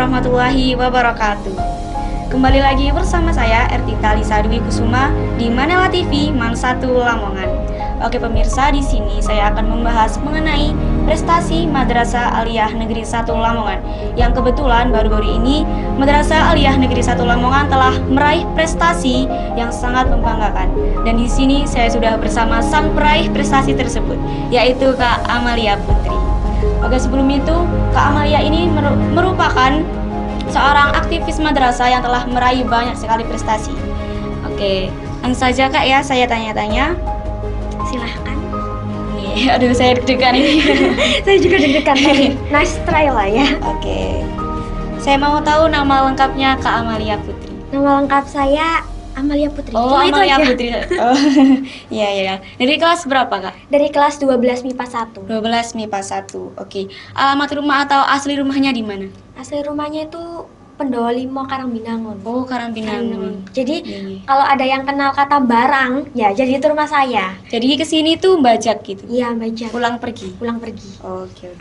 warahmatullahi wabarakatuh. Kembali lagi bersama saya Ertita Lisa Dwi Kusuma di Manela TV Man 1 Lamongan. Oke pemirsa, di sini saya akan membahas mengenai prestasi Madrasah Aliyah Negeri 1 Lamongan. Yang kebetulan baru-baru ini Madrasah Aliyah Negeri 1 Lamongan telah meraih prestasi yang sangat membanggakan. Dan di sini saya sudah bersama sang peraih prestasi tersebut, yaitu Kak Amalia Putri. Oke, sebelum itu Kak Amalia ini merupakan seorang aktivis madrasah yang telah meraih banyak sekali prestasi. Oke, langsung saja Kak ya, saya tanya-tanya. Silahkan. Aduh, saya deg-degan ini. Saya juga deg-degan tadi. Nice try lah ya. Oke. Saya mau tahu nama lengkapnya Kak Amalia Putri. Nama lengkap saya Amalia Putri. Oh, Cuma Amalia itu aja. Putri. Oh. Iya. Dari kelas berapa, Kak? Dari kelas 12 MIPA 1. 12 MIPA 1. Oke. Alamat rumah atau asli rumahnya di mana? Asli rumahnya itu Pendolimo Karangbinangun. Oh, Karangbinangun. Jadi Iya. kalau ada yang kenal kata barang, ya jadi itu rumah saya. Jadi kesini tuh bajak gitu. Iya, baca. Pulang pergi. Pulang pergi. Oke.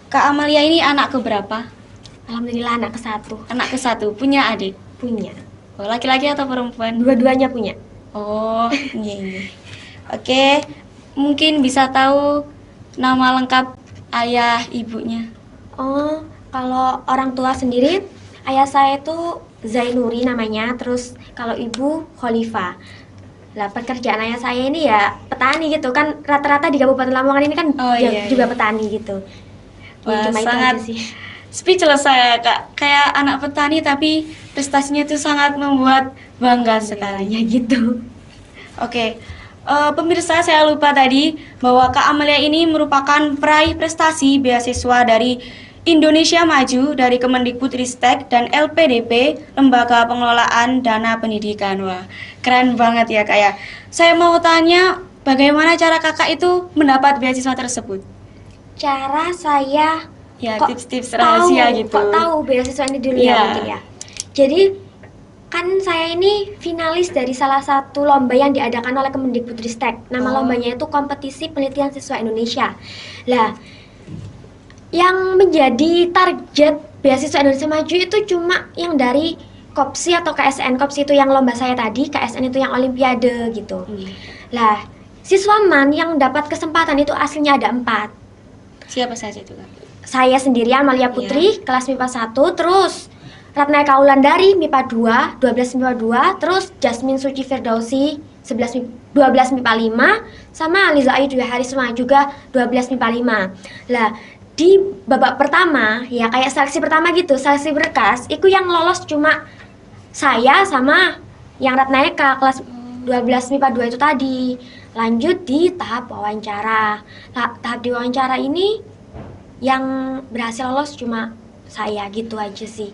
Kak Amalia ini anak keberapa? Alhamdulillah anak ke-1. Anak ke-1. Punya adik? Punya. Oh, laki-laki atau perempuan? Dua-duanya punya. Oh, iya. Oke, mungkin bisa tahu nama lengkap ayah ibunya? Oh, kalau orang tua sendiri, ayah saya itu Zainuri namanya, terus kalau ibu Khalifah. Lah pekerjaan ayah saya ini ya petani gitu kan, rata-rata di Kabupaten Lamongan ini kan juga petani gitu. Wah, Cuma itu sangat aja sih. speechless saya, Kak. Kayak anak petani tapi prestasinya itu sangat membuat bangga sekali. Ya gitu. Oke, pemirsa, saya lupa tadi bahwa Kak Amalia ini merupakan peraih prestasi beasiswa dari Indonesia Maju dari Kemendikbudristek dan LPDP, Lembaga Pengelolaan Dana Pendidikan. Wah, keren banget ya Kak ya. Saya mau tanya, bagaimana cara Kakak itu mendapat beasiswa tersebut? Cara saya Ya, kok tips-tips rahasia gitu. Kok tahu beasiswa ini dulu ya mungkin ya. Jadi kan saya ini finalis dari salah satu lomba yang diadakan oleh Kemendikbudristek. Nama lombanya itu Kompetisi Penelitian Siswa Indonesia. Lah, yang menjadi target beasiswa Indonesia Maju itu cuma yang dari KOPSI atau KSN. KOPSI itu yang lomba saya tadi, KSN itu yang olimpiade gitu. Lah, siswaman yang dapat kesempatan itu aslinya ada 4. Siapa saja itu Kak? Saya sendirian, Amalia Putri, kelas MIPA 1, terus Ratna Eka Wulandari, MIPA 2, 12 MIPA 2, terus Jasmine Suci Firdausi, 12 MIPA 5, sama Aliza Ayu Harisma juga 12 MIPA 5. Lah, di babak pertama, ya kayak seleksi pertama gitu, seleksi berkas, itu yang lolos cuma saya sama yang Ratna Eka, kelas 12 MIPA 2 itu tadi. Lanjut di tahap wawancara. Tahap di wawancara ini yang berhasil lolos cuma saya, gitu aja sih.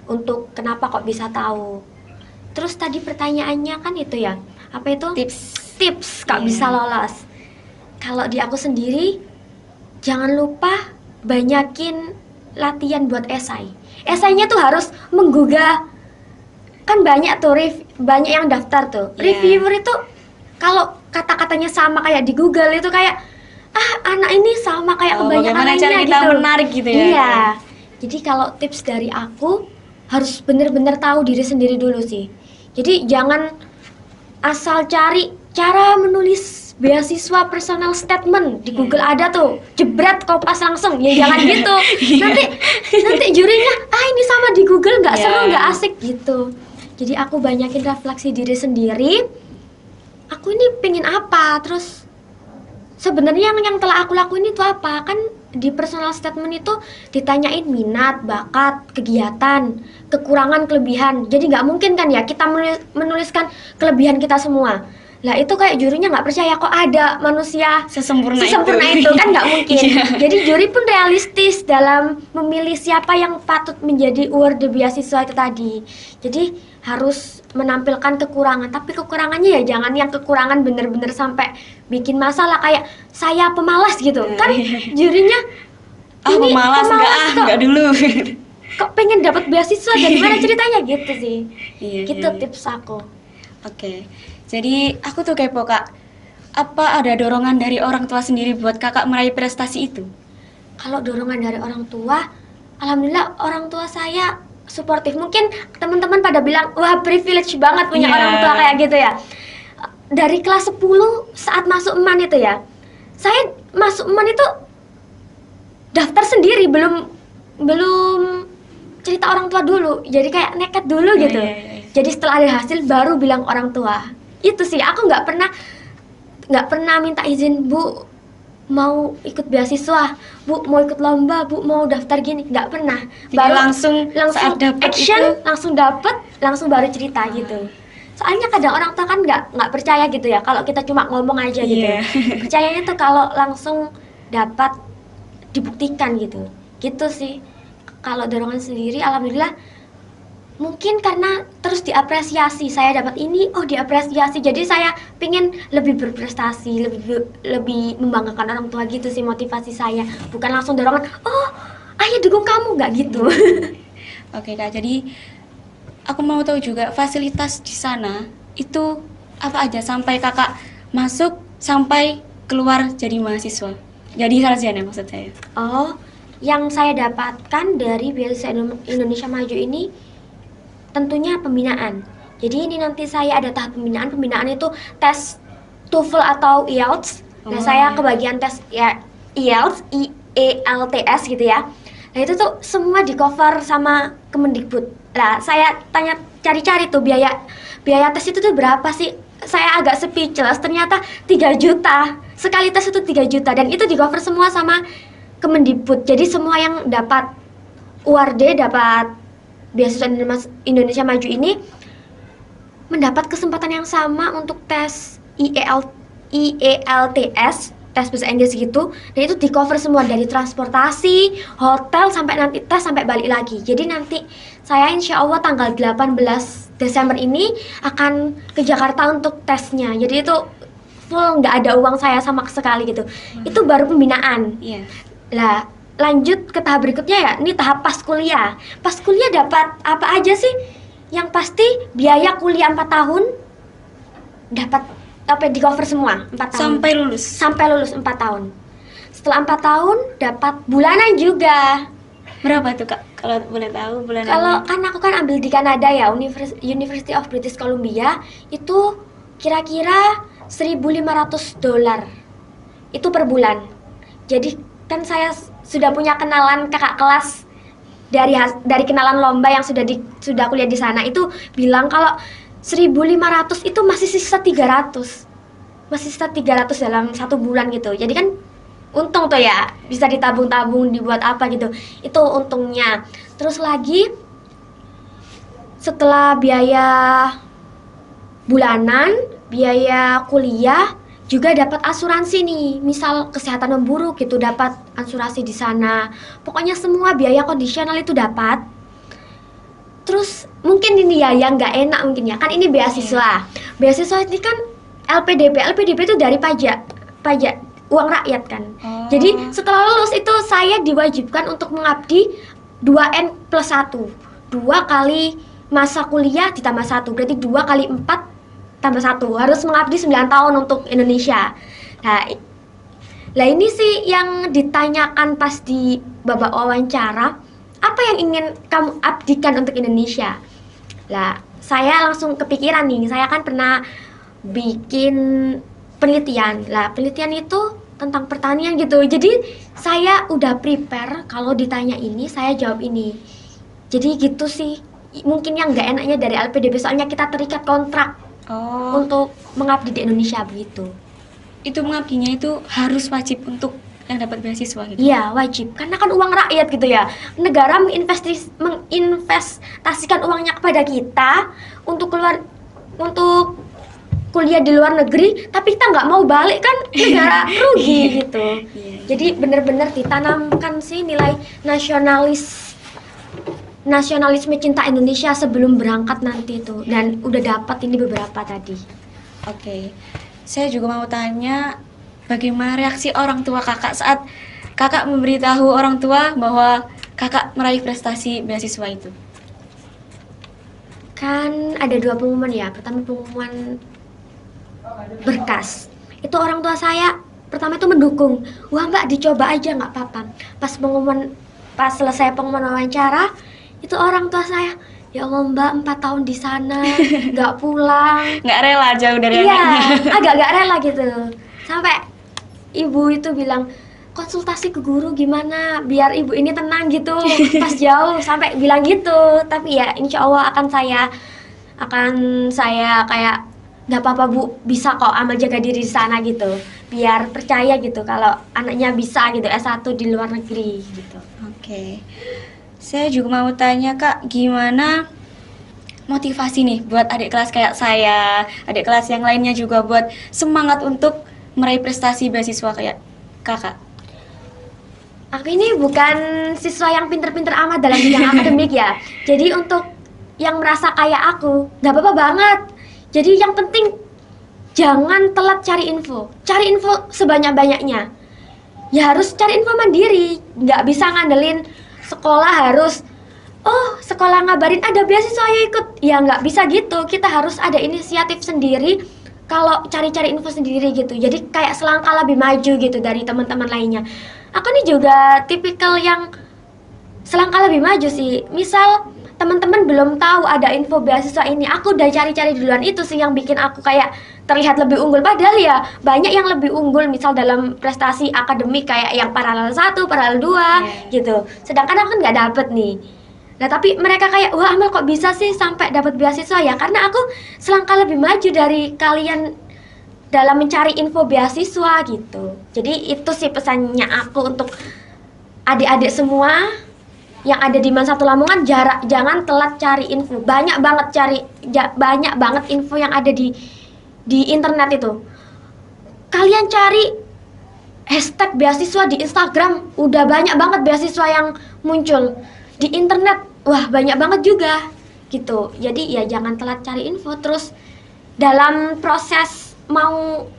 Untuk kenapa kok bisa tahu. Terus tadi pertanyaannya kan itu ya, apa itu? Tips kok bisa lolos. Kalau di aku sendiri, jangan lupa banyakin latihan buat esai. Esainya tuh harus menggugah. Kan banyak tuh, banyak yang daftar tuh. Reviewer itu kalau kata-katanya sama kayak di Google itu kayak anak ini sama kayak kebanyakan lainnya cara kita gitu. menarik gitu ya. Iya. Jadi kalau tips dari aku harus bener-bener tahu diri sendiri dulu sih. Jadi jangan asal cari cara menulis beasiswa personal statement di Google ada tuh, jebret kopas langsung. Ya jangan gitu. Nanti jurinya ini sama di Google nggak seru, nggak asik gitu. Jadi aku banyakin refleksi diri sendiri. Aku ini pengen apa, terus sebenarnya yang telah aku lakuin itu apa. Kan di personal statement itu ditanyain minat, bakat, kegiatan, kekurangan, kelebihan. Jadi nggak mungkin kan ya kita menuliskan kelebihan kita semua. Lah itu kayak jurinya nggak percaya kok ada manusia sesempurna itu kan nggak mungkin. Jadi juri pun realistis dalam memilih siapa yang patut menjadi award beasiswa itu tadi. Jadi harus menampilkan kekurangan, tapi kekurangannya ya jangan yang kekurangan bener-bener sampai bikin masalah kayak saya pemalas gitu. Kan jurinya ini pemalas enggak dulu. Kok pengen dapat beasiswa dari mana ceritanya gitu sih. Gitu tips aku. Oke. Jadi aku tuh kepo Kak, apa ada dorongan dari orang tua sendiri buat Kakak meraih prestasi itu? Kalau dorongan dari orang tua alhamdulillah orang tua saya suportif. Mungkin teman-teman pada bilang, wah privilege banget punya Iya. orang tua kayak gitu ya. Dari kelas 10 saat masuk EMAN itu ya, saya masuk EMAN itu daftar sendiri, belum cerita orang tua dulu. Jadi kayak nekat dulu gitu. Iya. Jadi setelah ada hasil baru bilang orang tua. Itu sih, aku nggak pernah minta izin, Bu mau ikut beasiswa, Bu mau ikut lomba, Bu mau daftar gini, nggak pernah. Jadi langsung saat dapet action, itu- langsung baru cerita gitu. Soalnya kadang orang tua kan nggak percaya gitu ya, kalau kita cuma ngomong aja gitu. Iya. Percayanya tuh kalau langsung dapat dibuktikan gitu. Gitu sih. Kalau dorongan sendiri, alhamdulillah mungkin karena terus diapresiasi, saya dapat ini, oh diapresiasi, jadi saya pingin lebih berprestasi, lebih membanggakan orang tua gitu sih motivasi saya, bukan langsung dorongan, oh ayo dukung kamu, nggak gitu. Oke Kak, jadi aku mau tahu juga fasilitas di sana itu apa aja sampai Kakak masuk sampai keluar jadi mahasiswa. Jadi sarjana maksud saya. Oh, yang saya dapatkan dari beasiswa Indonesia Maju ini tentunya pembinaan. Jadi ini nanti saya ada tahap pembinaan. Pembinaan itu tes TOEFL atau IELTS. Nah, Oh, saya iya. kebagian tes ya IELTS, IELTS gitu ya. Nah, itu tuh semua di cover sama Kemendikbud. Nah, saya cari-cari tuh biaya tes itu tuh berapa sih? Saya agak speechless, ternyata 3 juta. Sekali tes itu 3 juta dan itu di cover semua sama Kemendikbud. Jadi semua yang dapat UARD, dapat beasiswa Indonesia Maju ini mendapat kesempatan yang sama untuk tes IELTS, tes bahasa Inggris gitu, dan itu di cover semua dari transportasi, hotel, sampai nanti tes sampai balik lagi. Jadi nanti saya insya Allah tanggal 18 Desember ini akan ke Jakarta untuk tesnya. Jadi itu full, nggak ada uang saya sama sekali gitu. Itu baru pembinaan. Iya. Lah, lanjut ke tahap berikutnya ya, ini tahap pas kuliah. Pas kuliah dapat apa aja sih? Yang pasti biaya kuliah 4 tahun dapat apa di cover semua 4 tahun. Sampai lulus 4 tahun. Setelah 4 tahun dapat bulanan juga. Berapa tuh Kak? Kalau boleh tahu bulanan. Kalau kan aku kan ambil di Kanada ya, University of British Columbia, itu kira-kira $1.500 itu per bulan. Jadi kan saya sudah punya kenalan kakak kelas dari kenalan lomba yang sudah kuliah di sana, itu bilang kalau 1.500 itu masih sisa 300 dalam 1 bulan gitu. Jadi kan untung tuh ya, bisa ditabung-tabung dibuat apa gitu, itu untungnya. Terus lagi setelah biaya bulanan, biaya kuliah, juga dapat asuransi nih, misal kesehatan memburuk gitu dapat asuransi di sana. Pokoknya semua biaya kondisional itu dapat. Terus mungkin ini ya yang nggak enak mungkin ya, kan ini beasiswa. Beasiswa ini kan LPDP itu dari pajak uang rakyat kan. Oh. Jadi setelah lulus itu saya diwajibkan untuk mengabdi 2N+1, 2 kali masa kuliah ditambah 1, berarti 2 kali 4 tambah 1, harus mengabdi 9 tahun untuk Indonesia. Nah ini sih yang ditanyakan pas di babak wawancara, apa yang ingin kamu abdikan untuk Indonesia? Lah saya langsung kepikiran nih, saya kan pernah bikin penelitian. Lah penelitian itu tentang pertanian gitu, jadi saya udah prepare kalau ditanya ini saya jawab ini. Jadi gitu sih mungkin yang nggak enaknya dari LPDP, soalnya kita terikat kontrak untuk mengabdi di Indonesia begitu. Itu mengabdinya itu harus wajib untuk yang dapat beasiswa gitu. Iya wajib, karena kan uang rakyat gitu ya. Negara menginvestasikan uangnya kepada kita untuk kuliah di luar negeri, tapi kita nggak mau balik kan negara rugi gitu. Iya. Jadi benar-benar ditanamkan sih nilai nasionalisme cinta Indonesia sebelum berangkat nanti itu, dan udah dapat ini beberapa tadi. Oke. Saya juga mau tanya bagaimana reaksi orang tua Kakak saat Kakak memberitahu orang tua bahwa Kakak meraih prestasi beasiswa itu. Kan ada 2 pengumuman ya. Pertama pengumuman berkas. Itu orang tua saya pertama itu mendukung. Wah Mbak dicoba aja nggak apa-apa. Pas pengumuman pas selesai pengumuman wawancara, itu orang tua saya, ya Allah Mbak 4 tahun di sana nggak pulang. Nggak rela jauh dari Iya, anaknya. agak nggak rela gitu. Sampai ibu itu bilang, konsultasi ke guru gimana biar ibu ini tenang gitu pas jauh, sampai bilang gitu. Tapi ya insya Allah akan saya kayak nggak apa-apa Bu, bisa kok amal jaga diri di sana gitu, biar percaya gitu kalau anaknya bisa gitu S1 di luar negeri gitu. Oke. Saya juga mau tanya Kak, gimana motivasi nih buat adik kelas kayak saya, adik kelas yang lainnya juga buat semangat untuk meraih prestasi beasiswa kayak Kakak? Aku ini bukan siswa yang pinter-pinter amat dalam bidang akademik ya. Jadi untuk yang merasa kayak aku, nggak apa-apa banget. Jadi yang penting jangan telat cari info. Cari info sebanyak-banyaknya. Ya harus cari info mandiri. Nggak bisa ngandelin sekolah harus, oh sekolah ngabarin ada beasiswa ayo ikut. Ya nggak bisa gitu. Kita harus ada inisiatif sendiri. Kalau cari-cari info sendiri gitu. Jadi kayak selangkah lebih maju gitu dari teman-teman lainnya. Aku nih juga tipikal yang selangkah lebih maju sih. Misal teman-teman belum tahu ada info beasiswa ini, aku udah cari-cari duluan. Itu sih yang bikin aku kayak terlihat lebih unggul. Padahal ya banyak yang lebih unggul misal dalam prestasi akademik kayak yang paralel 1, paralel 2 gitu. Sedangkan aku kan nggak dapet nih. Nah tapi mereka kayak, wah Amal kok bisa sih sampai dapat beasiswa ya? Karena aku selangkah lebih maju dari kalian dalam mencari info beasiswa gitu. Jadi itu sih pesannya aku untuk adik-adik semua yang ada di Man 1 Lamongan, jangan telat cari info. Banyak banget info yang ada di internet itu. Kalian cari hashtag beasiswa di Instagram, udah banyak banget beasiswa yang muncul. Di internet, wah banyak banget juga gitu. Jadi ya jangan telat cari info. Terus dalam proses mau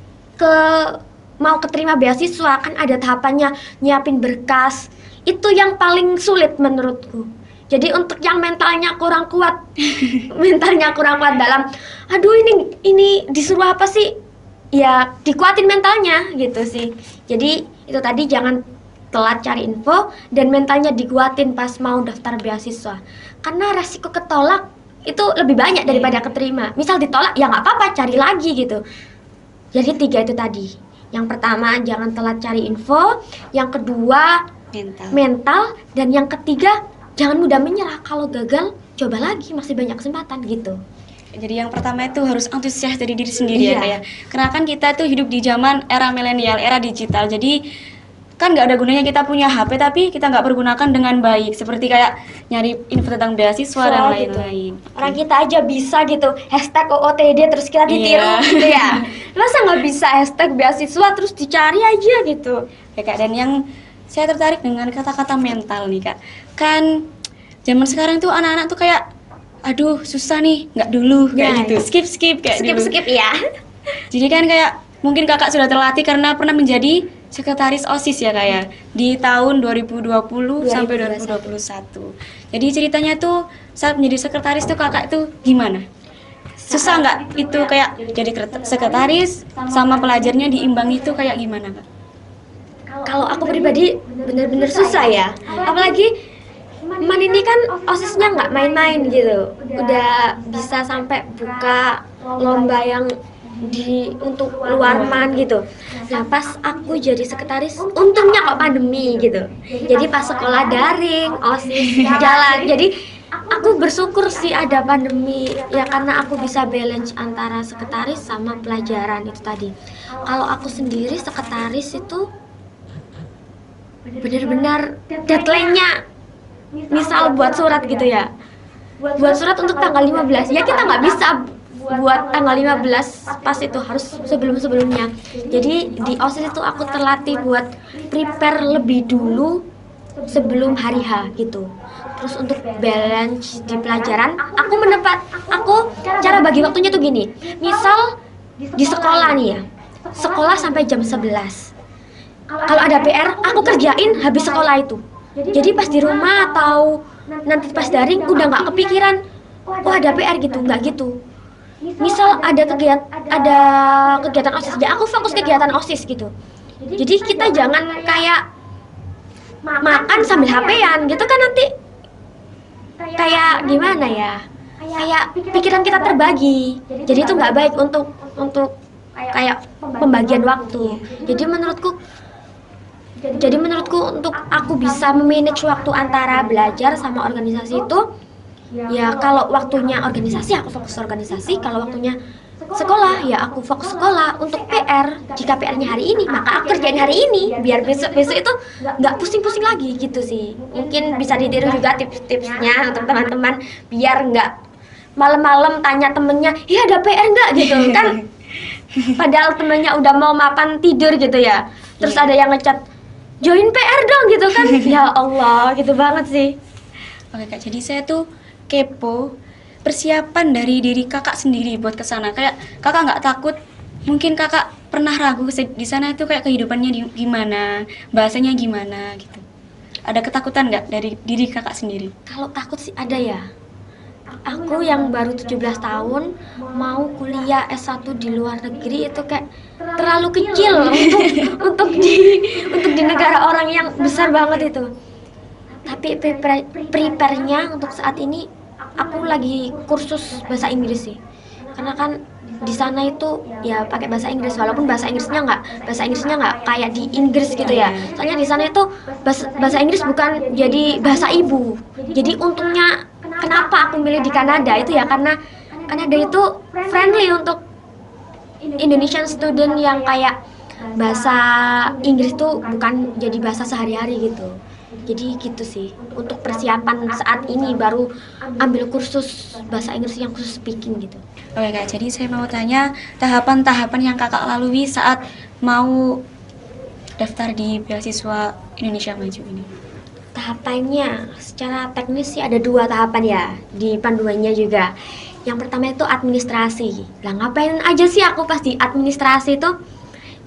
keterima beasiswa kan ada tahapannya, nyiapin berkas. Itu yang paling sulit menurutku. Jadi untuk yang mentalnya kurang kuat dalam, aduh ini disuruh apa sih? Ya dikuatin mentalnya gitu sih. Jadi itu tadi jangan telat cari info dan mentalnya dikuatin pas mau daftar beasiswa. Karena resiko ketolak itu lebih banyak daripada keterima. Misal ditolak ya nggak apa-apa, cari lagi gitu. Jadi 3 itu tadi. Yang pertama jangan telat cari info, yang kedua mental, dan yang ketiga jangan mudah menyerah. Kalau gagal coba lagi, masih banyak kesempatan gitu. Jadi yang pertama itu harus antusias dari diri sendiri ya kayak. Karena kan kita tuh hidup di zaman era milenial, era digital. Jadi kan nggak ada gunanya kita punya HP tapi kita nggak pergunakan dengan baik. Seperti kayak nyari info tentang beasiswa dan lain-lain. Orang kita aja bisa gitu hashtag OOTD terus kita ditiru gitu ya. Masa nggak bisa hashtag beasiswa terus dicari aja gitu. Ya Kak, dan yang saya tertarik dengan kata-kata mental nih Kak. Kan zaman sekarang tuh anak-anak tuh kayak, aduh susah nih, nggak dulu kayak gitu. Skip kayak dulu. Skip ya. Jadi kan kayak mungkin kakak sudah terlatih karena pernah menjadi sekretaris OSIS ya Kak ya, di tahun 2020 sampai 2021. Jadi ceritanya tuh saat menjadi sekretaris tuh kakak tuh gimana? Susah nggak itu kayak jadi sekretaris sama pelajarnya diimbangi itu kayak gimana Kak? Kalau aku pribadi bener-bener susah ya. Apalagi Man ini kan OSISnya nggak main-main gitu. Udah bisa sampai buka lomba yang untuk luar Man gitu. Nah pas aku jadi sekretaris, untungnya kok pandemi gitu. Jadi pas sekolah daring, OSIS jalan. Jadi aku bersyukur sih ada pandemi ya, karena aku bisa balance antara sekretaris sama pelajaran itu tadi. Kalau aku sendiri sekretaris itu benar-benar deadline-nya, misal buat surat gitu ya, buat surat untuk tanggal 15 ya kita nggak bisa buat tanggal 15 pas itu, harus sebelum-sebelumnya. Jadi di OSIS itu aku terlatih buat prepare lebih dulu sebelum hari H gitu. Terus untuk balance di pelajaran, aku cara bagi waktunya tuh gini. Misal di sekolah nih ya, sekolah sampai jam 11. Kalau ada PR, aku kerjain habis sekolah itu. Jadi pas di rumah atau nanti pas daring udah nggak kepikiran, oh ada PR gitu, nggak gitu. Misal ada kegiatan OSIS, ya aku fokus kegiatan OSIS gitu. Jadi kita jangan kayak makan sambil HP-an gitu kan nanti kayak gimana ya? Kayak pikiran kita terbagi. Jadi itu nggak baik untuk kayak pembagian waktu. Jadi menurutku untuk aku bisa memanage waktu antara belajar sama organisasi itu, ya kalau waktunya organisasi aku fokus organisasi, kalau waktunya sekolah ya aku fokus sekolah. Untuk PR, jika PR-nya hari ini maka aku kerjain hari ini biar besok-besok itu nggak pusing-pusing lagi gitu sih. Mungkin bisa ditiru juga tips-tipsnya untuk teman-teman biar nggak malam-malam tanya temennya, iya ada PR nggak gitu kan, padahal temennya udah mau makan tidur gitu ya, terus ada yang ngechat join PR dong gitu kan. Ya Allah, gitu banget sih. Oke Kak, jadi saya tuh kepo persiapan dari diri kakak sendiri buat kesana. Kayak kakak nggak takut, mungkin kakak pernah ragu di sana itu kayak kehidupannya gimana, bahasanya gimana gitu. Ada ketakutan nggak dari diri kakak sendiri? Kalau takut sih ada ya. Aku yang baru 17 tahun mau kuliah S1 di luar negeri itu kayak terlalu kecil untuk di negara orang yang besar banget itu. Tapi prepare-nya untuk saat ini aku lagi kursus bahasa Inggris sih. Karena kan di sana itu ya pakai bahasa Inggris, walaupun bahasa Inggrisnya nggak kayak di Inggris gitu ya. Soalnya di sana itu bahasa Inggris bukan jadi bahasa ibu. Jadi untungnya kenapa aku milih di Kanada itu ya karena Kanada itu friendly untuk Indonesian student yang kayak bahasa Inggris tuh bukan jadi bahasa sehari-hari gitu. Jadi gitu sih. Untuk persiapan saat ini baru ambil kursus bahasa Inggris yang khusus speaking gitu. Oke Kak, jadi saya mau tanya tahapan-tahapan yang kakak lalui saat mau daftar di beasiswa Indonesia Maju ini. Tahapannya secara teknis sih ada 2 tahapan ya di panduannya juga. Yang pertama itu administrasi. Lah ngapain aja sih aku pas di administrasi itu?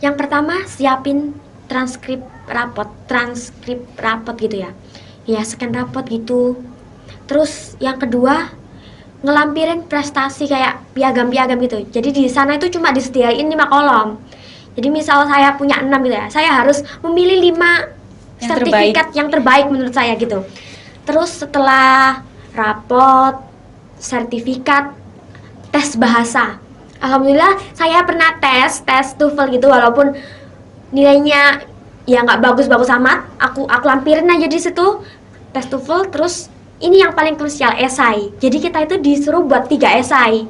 Yang pertama siapin transkrip rapot gitu ya. Ya scan rapot gitu. Terus yang kedua ngelampirin prestasi kayak piagam-piagam gitu. Jadi di sana itu cuma disediain 5 kolom. Jadi misal saya punya 6 gitu ya, saya harus memilih 5 sertifikat yang terbaik menurut saya gitu. Terus setelah rapot, sertifikat, tes bahasa. Alhamdulillah saya pernah tes TOEFL gitu, walaupun nilainya ya nggak bagus-bagus amat. Aku lampirin aja di situ tes TOEFL. Terus ini yang paling krusial, esai. Jadi kita itu disuruh buat 3 esai.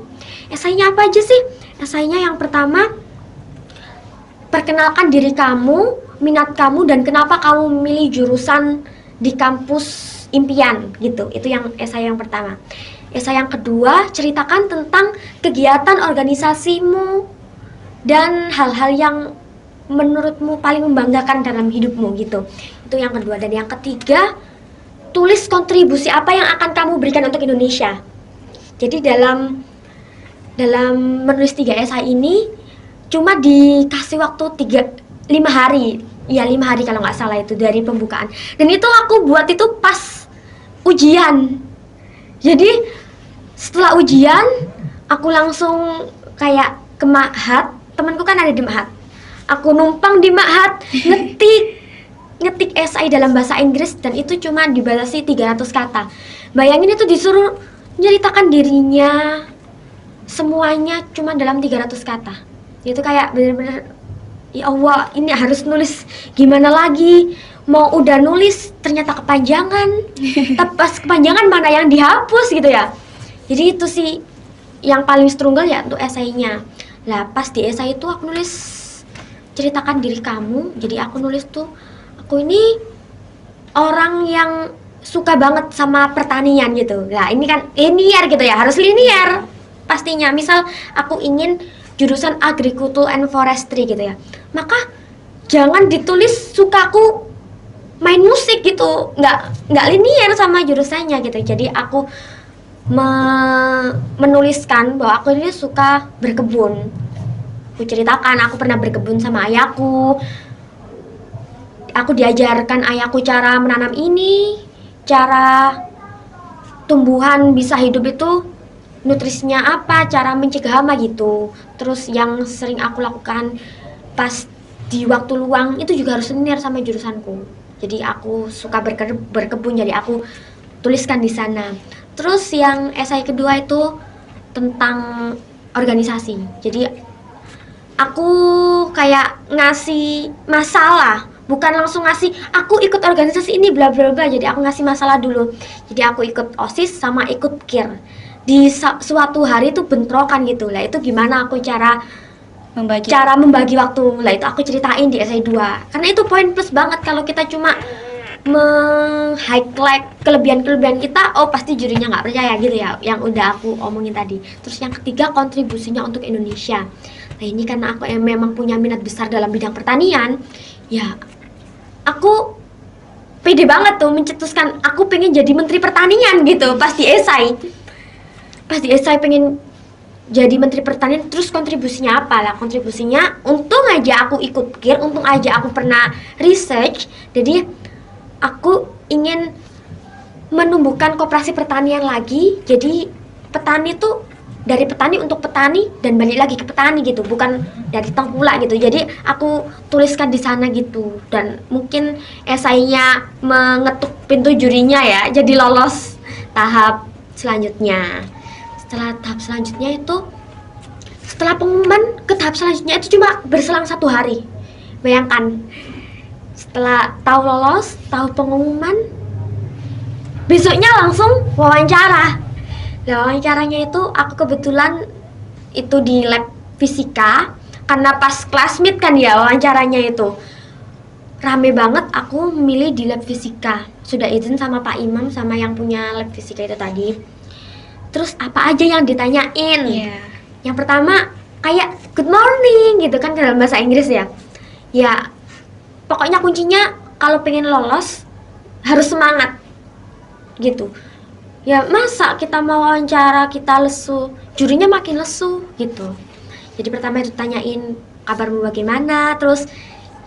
Esainya apa aja sih? Esainya yang pertama, perkenalkan diri kamu, minat kamu, dan kenapa kamu memilih jurusan di kampus impian gitu. Itu yang esai yang pertama. Esai yang kedua, ceritakan tentang kegiatan organisasimu dan hal-hal yang menurutmu paling membanggakan dalam hidupmu gitu. Itu yang kedua. Dan yang ketiga, tulis kontribusi apa yang akan kamu berikan untuk Indonesia. Jadi dalam menulis 3 esai ini cuma dikasih waktu 5 hari. Ya 5 hari kalau nggak salah itu dari pembukaan. Dan itu aku buat itu pas ujian. Jadi setelah ujian aku langsung kayak ke Ma'had. Temanku kan ada di Ma'had. Aku numpang di Ma'had ngetik esai dalam bahasa Inggris, dan itu cuma dibatasi 300 kata. Bayangin itu disuruh menceritakan dirinya semuanya cuma dalam 300 kata. Itu kayak bener-bener ya Allah, ini harus nulis gimana lagi? Mau udah nulis ternyata kepanjangan. Tapi pas kepanjangan mana yang dihapus gitu ya. Jadi itu sih yang paling struggle ya untuk esainya. Lah pas di esai itu aku nulis ceritakan diri kamu. Jadi aku nulis tuh, aku ini orang yang suka banget sama pertanian gitu. Lah ini kan linear gitu ya, harus linear pastinya. Misal aku ingin jurusan agriculture and forestry gitu ya, maka jangan ditulis sukaku main musik gitu, nggak linear sama jurusannya gitu. Jadi aku menuliskan bahwa aku ini suka berkebun. Aku ceritakan aku pernah berkebun sama ayahku. Aku diajarkan ayahku cara menanam ini, cara tumbuhan bisa hidup itu nutrisinya apa, cara mencegah hama gitu. Terus yang sering aku lakukan pas di waktu luang itu juga harus linear sama jurusanku. Jadi aku suka berkebun, jadi aku tuliskan di sana. Terus yang esai kedua itu tentang organisasi. Jadi aku kayak ngasih masalah, bukan langsung ngasih aku ikut organisasi ini bla bla bla. Jadi aku ngasih masalah dulu. Jadi aku ikut OSIS sama ikut KIR. Di suatu hari itu bentrokan gitu lah. Itu gimana aku cara membagi waktu lah, itu aku ceritain di essay 2. Karena itu poin plus banget kalau kita cuma meng-highlight kelebihan-kelebihan kita, oh pasti jurinya nggak percaya gitu ya, yang udah aku omongin tadi. Terus yang ketiga, kontribusinya untuk Indonesia. Nah ini karena aku memang punya minat besar dalam bidang pertanian, ya aku pede banget tuh mencetuskan aku pengen jadi menteri pertanian gitu pas di esai pengen jadi menteri pertanian. Terus kontribusinya apa lah? Kontribusinya untung aja aku ikut KIR, untung aja aku pernah research. Jadi aku ingin menumbuhkan koperasi pertanian lagi. Jadi petani tuh dari petani untuk petani dan balik lagi ke petani gitu, bukan dari tengkulak gitu. Jadi aku tuliskan di sana gitu, dan mungkin esainya mengetuk pintu jurinya ya, jadi lolos tahap selanjutnya. Setelah tahap selanjutnya itu, setelah pengumuman ke tahap selanjutnya itu cuma berselang 1 hari. Bayangkan, setelah tahu lolos, tahu pengumuman, besoknya langsung wawancara. Nah, wawancaranya itu aku kebetulan itu di lab fisika, karena pas classmate kan ya wawancaranya itu. Rame banget, aku memilih di lab fisika. Sudah izin sama Pak Imam sama yang punya lab fisika itu tadi. Terus apa aja yang ditanyain? Yang pertama kayak good morning gitu kan dalam bahasa Inggris ya. Ya pokoknya kuncinya kalau pengen lolos harus semangat gitu. Ya masa kita mau wawancara kita lesu, jurinya makin lesu gitu. Jadi pertama itu tanyain kabarmu bagaimana. Terus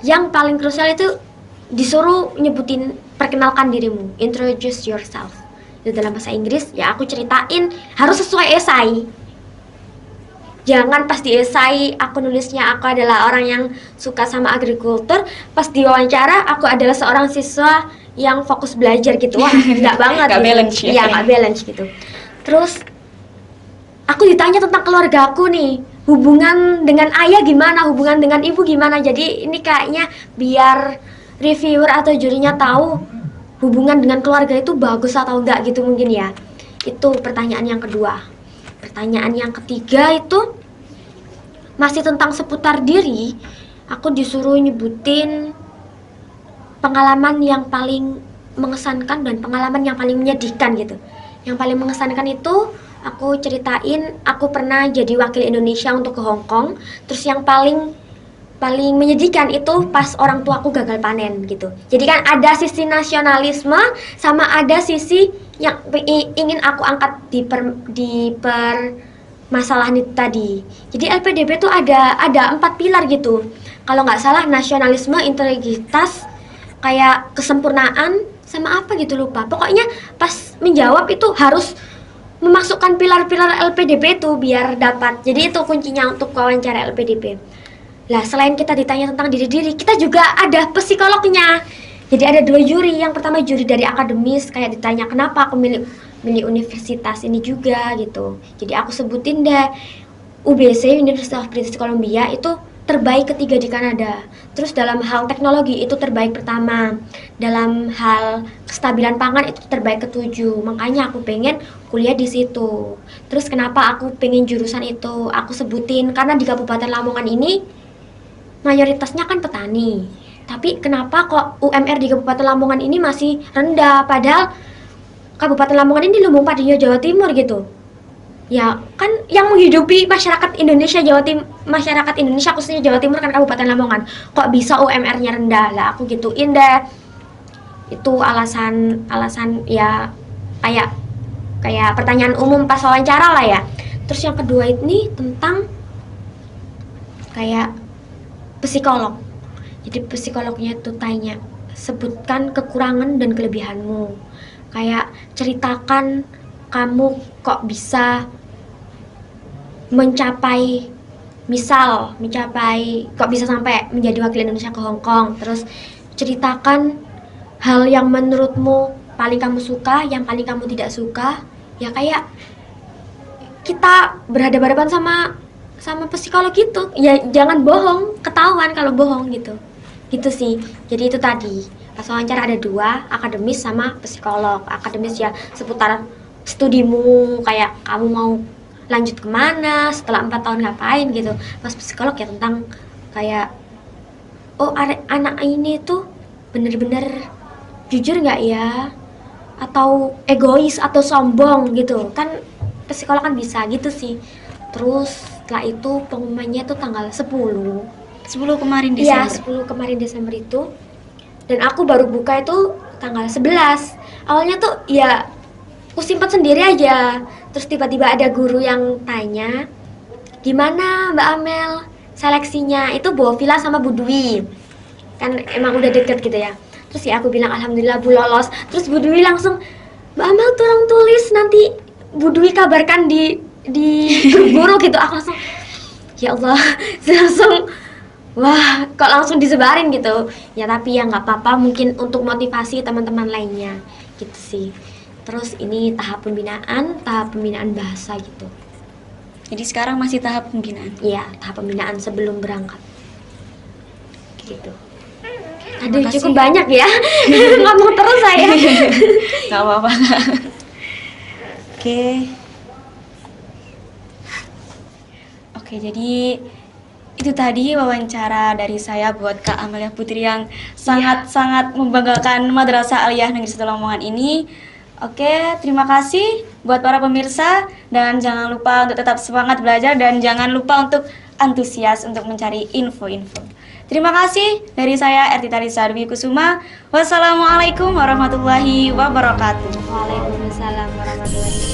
yang paling krusial itu disuruh nyebutin perkenalkan dirimu, introduce yourself. Itu dalam bahasa Inggris, ya aku ceritain harus sesuai esai. Jangan pas di esai aku nulisnya aku adalah orang yang suka sama agrikultur, pas di wawancara aku adalah seorang siswa yang fokus belajar gitu. Wah, enggak banget. Enggak balance ya. Iya, enggak balance gitu. Terus aku ditanya tentang keluarga aku nih. Hubungan dengan ayah gimana, hubungan dengan ibu gimana. Jadi ini kayaknya biar reviewer atau jurinya tahu hubungan dengan keluarga itu bagus atau enggak gitu mungkin ya. Itu pertanyaan yang kedua. Pertanyaan yang ketiga itu masih tentang seputar diri. Aku disuruh nyebutin pengalaman yang paling mengesankan dan pengalaman yang paling menyedihkan gitu. Yang paling mengesankan itu aku ceritain aku pernah jadi wakil Indonesia untuk ke Hong Kong. Terus yang paling menyedihkan itu pas orang tuaku gagal panen gitu. Jadi kan ada sisi nasionalisme sama ada sisi yang ingin aku angkat di permasalahan itu tadi. Jadi LPDP itu ada 4 pilar gitu. Kalau nggak salah nasionalisme, integritas, kayak kesempurnaan sama apa gitu lupa. Pokoknya pas menjawab itu harus memasukkan pilar-pilar LPDP itu biar dapat. Jadi itu kuncinya untuk wawancara LPDP. Lah selain kita ditanya tentang diri, kita juga ada psikolognya. Jadi ada 2 juri. Yang pertama juri dari akademis, kayak ditanya kenapa aku milih universitas ini juga gitu. Jadi aku sebutin deh, UBC, University of British Columbia itu terbaik ketiga di Kanada. Terus dalam hal teknologi itu terbaik pertama. Dalam hal kestabilan pangan itu terbaik ke-7. Makanya aku pengen kuliah di situ. Terus kenapa aku pengen jurusan itu? Aku sebutin karena di Kabupaten Lamongan ini mayoritasnya kan petani. Tapi kenapa kok UMR di Kabupaten Lamongan ini masih rendah? Padahal Kabupaten Lamongan ini lumbung padinya Jawa Timur gitu. Ya kan yang menghidupi masyarakat Indonesia masyarakat Indonesia khususnya Jawa Timur kan Kabupaten Lamongan. Kok bisa UMR-nya rendah? Lah aku gituin deh. Itu alasan ya kayak pertanyaan umum pas wawancara lah ya. Terus yang kedua ini tentang kayak psikolog. Jadi psikolognya itu tanya, sebutkan kekurangan dan kelebihanmu. Kayak ceritakan kamu kok bisa mencapai kok bisa sampai menjadi wakil Indonesia ke Hong Kong. Terus ceritakan hal yang menurutmu paling kamu suka, yang paling kamu tidak suka. Ya kayak kita berhadapan-hadapan sama psikolog gitu. Ya jangan bohong, ketahuan kalau bohong gitu. Gitu sih. Jadi itu tadi. Pas wawancara ada 2, akademis sama psikolog. Akademis ya seputar studimu, kayak kamu mau lanjut kemana, setelah 4 tahun ngapain gitu. Pas psikolog ya tentang kayak, oh anak ini tuh bener-bener jujur nggak ya? Atau egois atau sombong gitu. Kan psikolog kan bisa gitu sih. Terus setelah itu pengumumannya tuh tanggal 10. 10 kemarin Iya, Desember. 10 kemarin Desember itu. Dan aku baru buka itu tanggal 11. Awalnya tuh ya aku simpan sendiri aja. Terus tiba-tiba ada guru yang tanya, "Gimana Mbak Amel seleksinya?" Itu Bu Vila sama Bu Dwi. Kan emang udah deket gitu ya. Terus ya aku bilang alhamdulillah Bu lolos. Terus Bu Dwi langsung, "Mbak Amel tolong tulis nanti Bu Dwi kabarkan di grup guru gitu." Aku langsung, ya Allah, langsung wah, kok langsung disebarin gitu. Ya tapi ya nggak apa-apa, mungkin untuk motivasi teman-teman lainnya gitu sih. Terus ini tahap pembinaan bahasa gitu. Jadi sekarang masih tahap pembinaan. Iya, tahap pembinaan sebelum berangkat. Gitu. Terima Aduh, kasih. cukup banyak ya. Ngomong terus saya. Gak apa-apa. Oke. Oke, jadi itu tadi wawancara dari saya buat Kak Amelia Putri yang sangat-sangat membanggakan Madrasah Aliyah Negeri 1 Lamongan ini. Oke, terima kasih buat para pemirsa dan jangan lupa untuk tetap semangat belajar dan jangan lupa untuk antusias untuk mencari info-info. Terima kasih dari saya Ertita Lisa Dwi Kusuma. Wassalamualaikum warahmatullahi wabarakatuh. Waalaikumsalam warahmatullahi wabarakatuh.